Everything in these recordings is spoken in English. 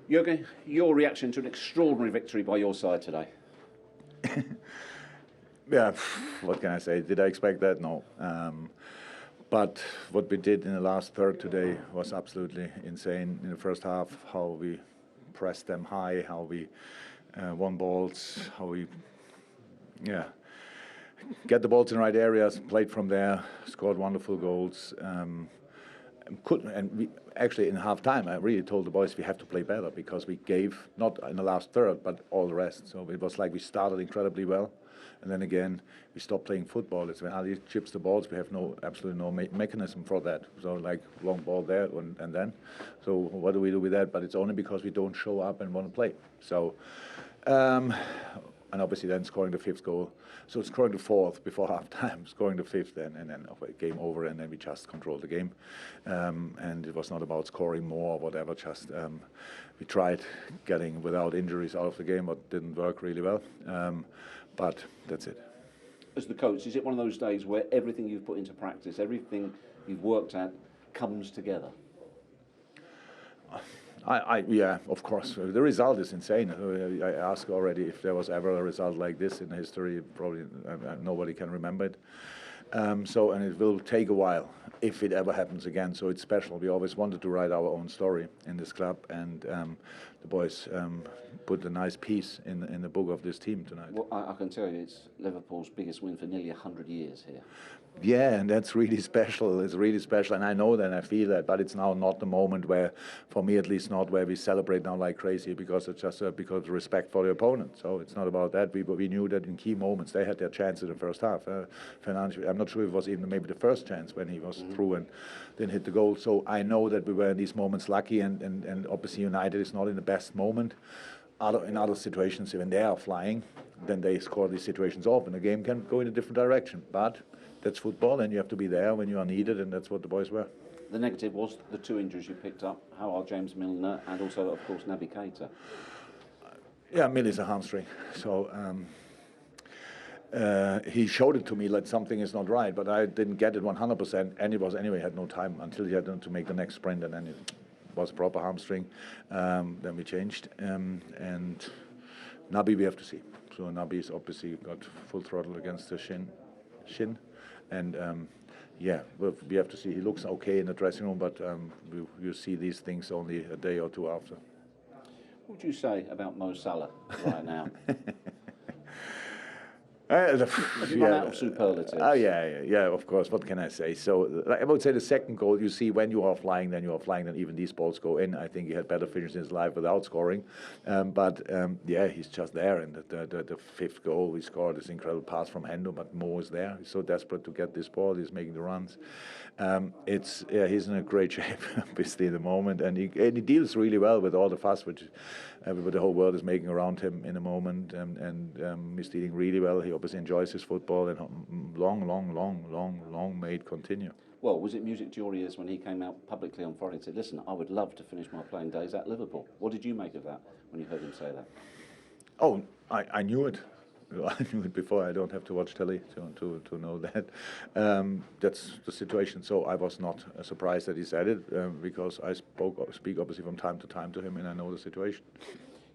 Jürgen, your reaction to an extraordinary victory by your side today? Yeah, what can I say? Did I expect that? No. But what we did in the last third today was absolutely insane. In the first half, how we pressed them high, how we won balls, how we, yeah, get the balls in the right areas, played from there, scored wonderful goals. And we actually in half time I really told the boys we have to play better because we gave not in the last third but all the rest. So it was like we started incredibly well, and then again we stopped playing football. It's when Ali chips the balls, we have absolutely no mechanism for that. So like long ball there and then. So what do we do with that? But it's only because we don't show up and want to play. So. And obviously then scoring the fifth goal. So scoring the fourth before half time, scoring the fifth, and then game over, and then we just controlled the game. And it was not about scoring more or whatever, just we tried getting without injuries out of the game, but didn't work really well. But that's it. As the coach, is it one of those days where everything you've put into practice, everything you've worked at, comes together? Yeah, of course. The result is insane. I asked already if there was ever a result like this in history. Probably nobody can remember it. And it will take a while if it ever happens again. So it's special. We always wanted to write our own story in this club, and the boys put a nice piece in the book of this team tonight. Well, I can tell you, it's Liverpool's biggest win for nearly 100 years here. Yeah, and that's really special. It's really special, and I know that and I feel that. But it's now not the moment where, for me at least, not where we celebrate now like crazy because it's just because of respect for the opponent. So it's not about that. We knew that in key moments they had their chance in the first half. Fernandes, I'm not sure if it was even maybe the first chance when he was through and didn't hit the goal. So I know that we were in these moments lucky, and obviously United is not in the best moment. In other situations, when they are flying, then they score these situations off, and the game can go in a different direction. But that's football, and you have to be there when you are needed, and that's what the boys were. The negative was the two injuries you picked up. How are James Milner and also, of course, Naby Keita? Yeah, Miller's a hamstring. So he showed it to me like something is not right, but I didn't get it 100%, and he was anyway had no time until he had to make the next sprint, and then it was a proper hamstring. Then we changed, and Naby we have to see. So Naby's obviously got full throttle against the shin. And yeah, we have to see. He looks okay in the dressing room, but you see these things only a day or two after. What would you say about Mo Salah right now? Have you run out of superlatives? Oh, yeah, of course. What can I say? So I would say the second goal, you see when you are flying, then even these balls go in. I think he had better finishes in his life without scoring. But he's just there. And the fifth goal he scored is incredible pass from Hendo, but Mo is there. He's so desperate to get this ball. He's making the runs. He's in a great shape, obviously, at the moment. And he deals really well with all the fuss which the whole world is making around him in the moment. And he's dealing really well. He obviously enjoys his football, and long may it continue. Well, was it music to your ears when he came out publicly on Friday and said, listen, I would love to finish my playing days at Liverpool? What did you make of that when you heard him say that? Oh, I knew it. I knew it before. I don't have to watch telly to know that. That's the situation. So I was not surprised that he said it because I speak obviously from time to time to him, and I know the situation.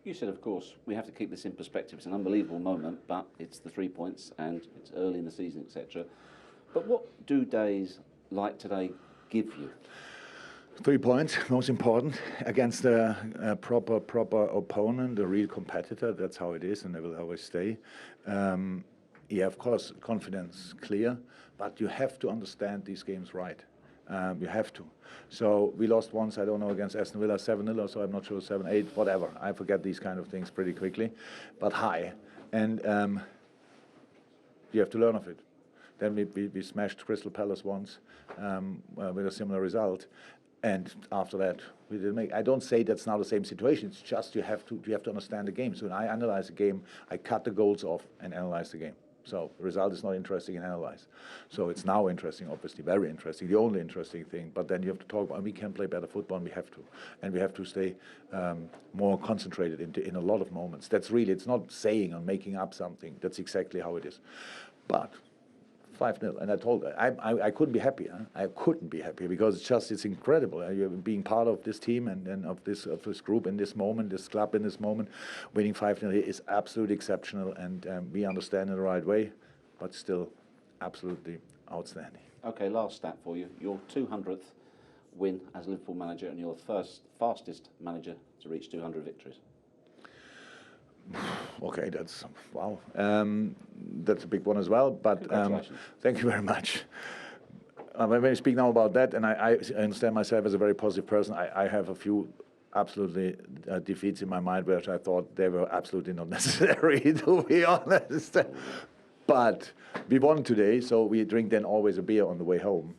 You said, of course, we have to keep this in perspective. It's an unbelievable moment, but it's the 3 points and it's early in the season, etc. But what do days like today give you? 3 points, most important, against a proper opponent, a real competitor. That's how it is, and they will always stay. Yeah, of course, confidence, clear, but you have to understand these games right. You have to. So we lost once, I don't know, against Aston Villa 7-0, or so I'm not sure, 7-8, whatever. I forget these kind of things pretty quickly, but high. And you have to learn of it. Then we smashed Crystal Palace once with a similar result. And after that, we didn't make. I don't say that's now the same situation. It's just you have to understand the game. So when I analyze the game, I cut the goals off and analyze the game. So the result is not interesting in analyze. So it's now interesting, obviously, very interesting, the only interesting thing. But then you have to talk about, we can play better football, and we have to. And we have to stay more concentrated in a lot of moments. That's really, it's not saying or making up something. That's exactly how it is. But 5-0, and I told her I couldn't be happier. I couldn't be happier because it's incredible. You're being part of this team and of this group in this moment, this club in this moment, winning 5-0 is absolutely exceptional, and we understand in the right way, but still absolutely outstanding. Okay, last stat for you. Your 200th win as Liverpool manager and your fastest manager to reach 200 victories. Okay, that's wow. That's a big one as well. But thank you very much. When we speak now about that, and I understand myself as a very positive person, I have a few absolutely defeats in my mind, which I thought they were absolutely not necessary, to be honest. But we won today, so we drink then always a beer on the way home.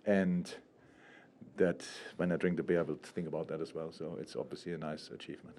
And that when I drink the beer, I will think about that as well. So it's obviously a nice achievement.